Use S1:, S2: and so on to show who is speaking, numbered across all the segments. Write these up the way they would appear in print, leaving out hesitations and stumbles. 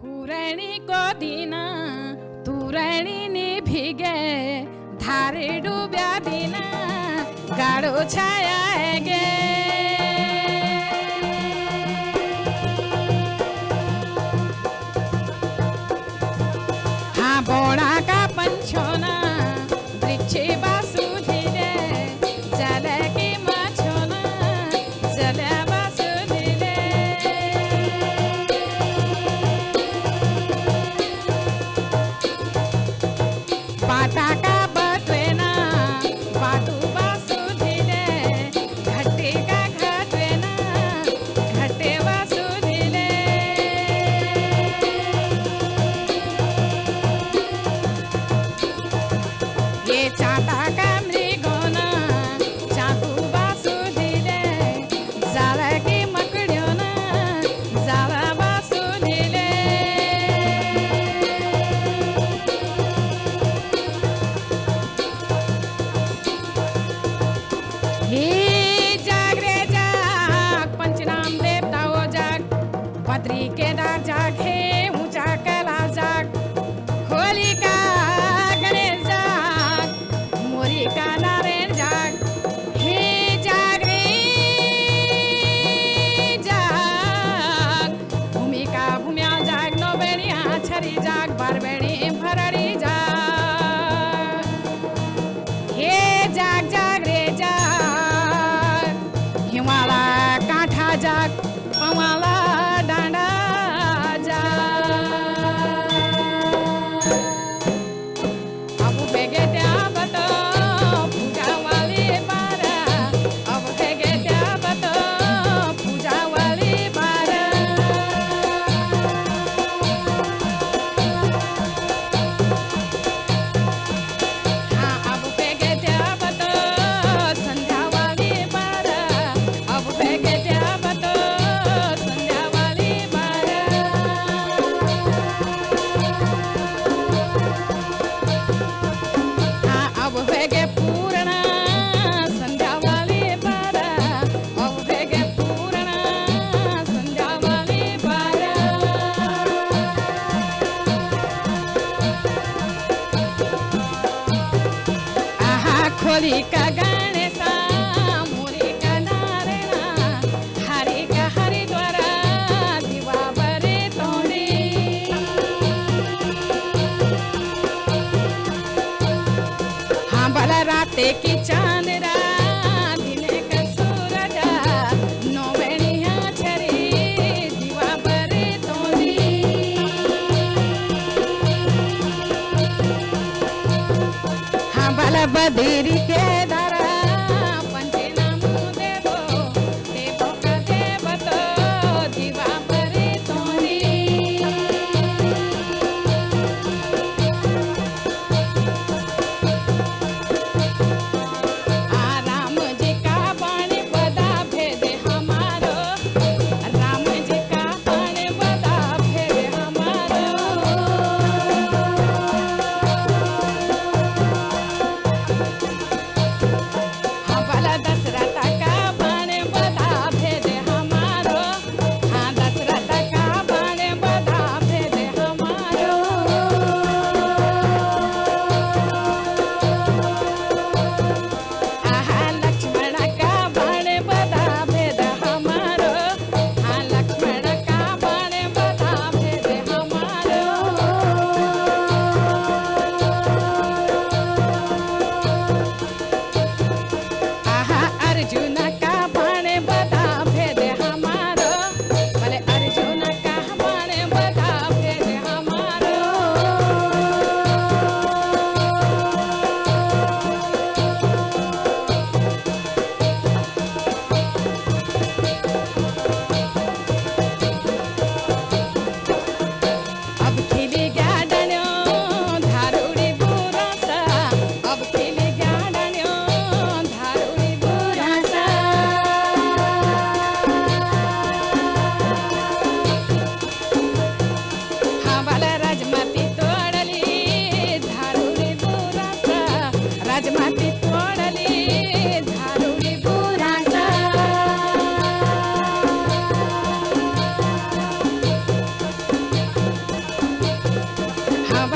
S1: हुरणी को दिना तुरणी ने भीगे धारे डूब्या दिना गाढ़ो छाया गे हाँ बोड़ा का पंछोना वृक्षे बासुधी रे जल की मछोना जल बासुधी रे पाटा का बटवेना बाटू बासुधी रे घट्टे का घटवेना घट्टे बासुधी रे ये चाटा का मृगोना चाकू बासुधी रे जाला की मकड़ियोना जाला बासुधी रे हे जाग रे जाग पंचनाम देवता वो जाग बद्री केदार जाग हे ऊंचा कैलाश जाग होली का गणेश जाग मोरी का नारायण जाग हे जाग रे जाग भूमि का भूम्या जाग नौबेड़िया छरी जाग बारबेड़ी भरड़ी जाग हे जाग जाग रे जाग हिमाला कांठा जाग पवाला डांडा जाग अब भेगे त्या बतो पूजा वाली बारा अब भेगे त्या बतो पूजा वाली बारा हाँ अब भेगे त्या बतो संध्या वाली बारा अब भेगे त्या बतो संध्या वाली बारा हाँ अब भेगे पूर्णा संध्या वाली बारा अब भेगे पूर्णा संध्या वाली बारा आहा खोली का गणेशा मोरी का नारायणा हरि का हरिद्वारा दिवा बरे तोड़ी हाँ भला राते की चांदरा दिने का सूरजा नौबेड़िया छरी दिवा बरे तोड़ी हाँ भला बदरी के दरा पंचनाम देवो देवो का देवतो दिवा बरे तोड़ी राम जी का बाण बदा भेदे हमारो राम जी का बाण बदा भेदे हमारो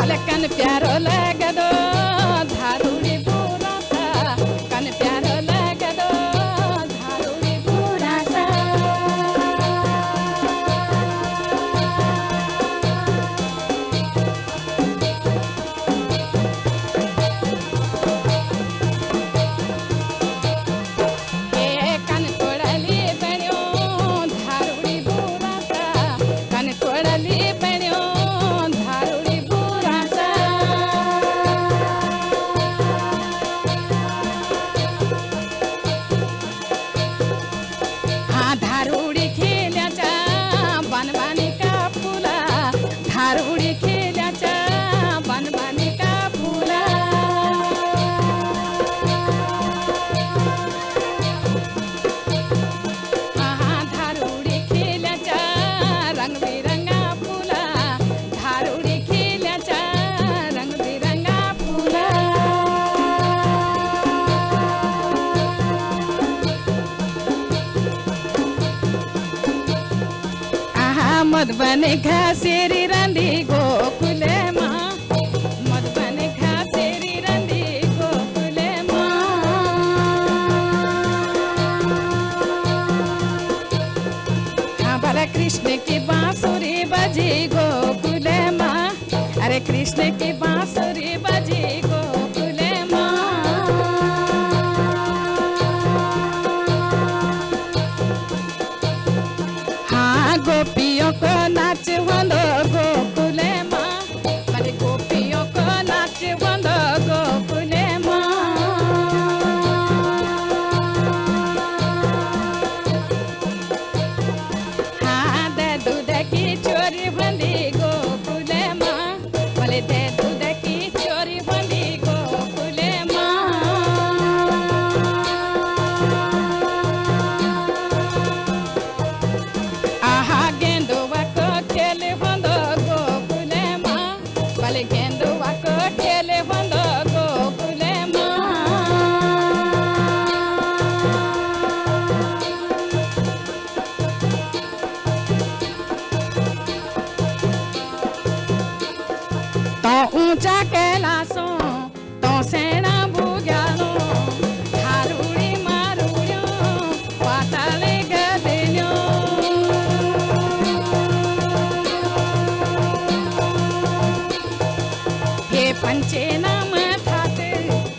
S1: भले कन प्यारो लगदो धारूड़ी पूरा सा कन प्यारो लगदो धारूड़ी पूरा सा धारूड़ी खेल्याचा बनबानी का फुला धारूड़ी खेल्याचा बनबानी का फुला धारूड़ी खेल्याचा रंगबिरंगा फुला धारूड़ी खेल्याचा रंगबिरंगा फुला मधुबनी घासेरी रंदी गोकुले माँ मधुबनी घासेरी रंदी गोकुले माँ हाँ भला कृष्ण की बांसुरी बजी गोकुले माँ अरे कृष्ण की बांसुरी बजी गोकुले माँ हाँ गोपियों को नाच बंदो गोकुले माँ अरे गोपियों को नाच बंदो गोकुले माँ हाँ दे दूध की चोरी बंदी गोकुले माँ भले दे दूध की चोरी बंदी गोकुले माँ गेंदुआ को खेले बंदो गोकुले माँ भले गेंदुआ को खेले बंदो गोकुले माँ तो ऊंचा कैलासों तो सेना बुग्यालो धारूड़ी मारूड़ो पाताले गदेलो पंचे नाम थात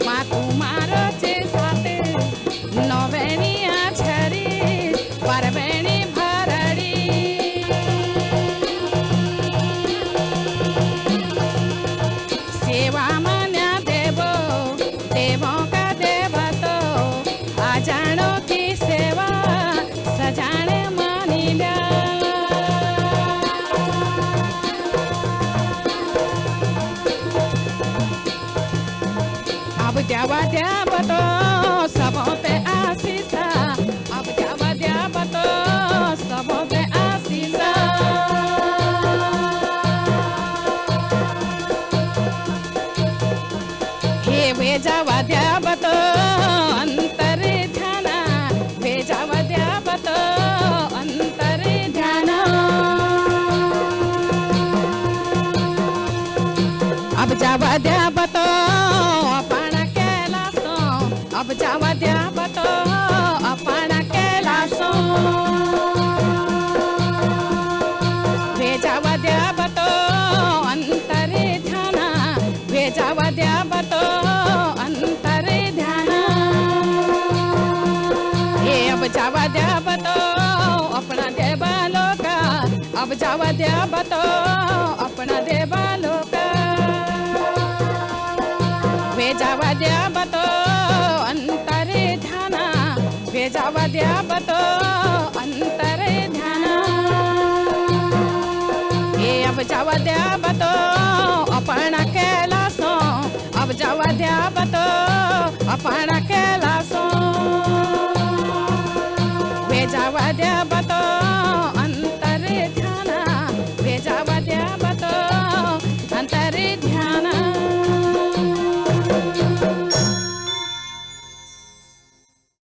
S1: मातु मारो चे सात नवेणी आछरी परवेणी भरड़ी सेवा मान्या देवो देवों का देवा तो अजानो की सेवा सजाने मानी ला अब जावा जावा तो सबों पे आशीषा अब जावा जावा तो सबों पे आशीषा हे वे जावा जावा तो अंतर ध्याना वे जावा जावा तो अंतर ध्याना अब जावा जावा तो अब जावा द्यावा तो अपना कैलासो वे जावा द्यावा तो अंतरे ध्याना वे जावा द्यावा तो अंतरे ध्याना ये अब जावा द्यावा तो अपना देवालो का अब जावा द्यावा तो अपना देवालो का वे जावा द्यावा तो अंतरे ध्याना वे जावा द्यावा तो अंतरे ध्याना ये अब जावा द्यावा तो अपना कैलासो अब जावा द्यावा तो अपना कैलासो वे जावा द्यावा तो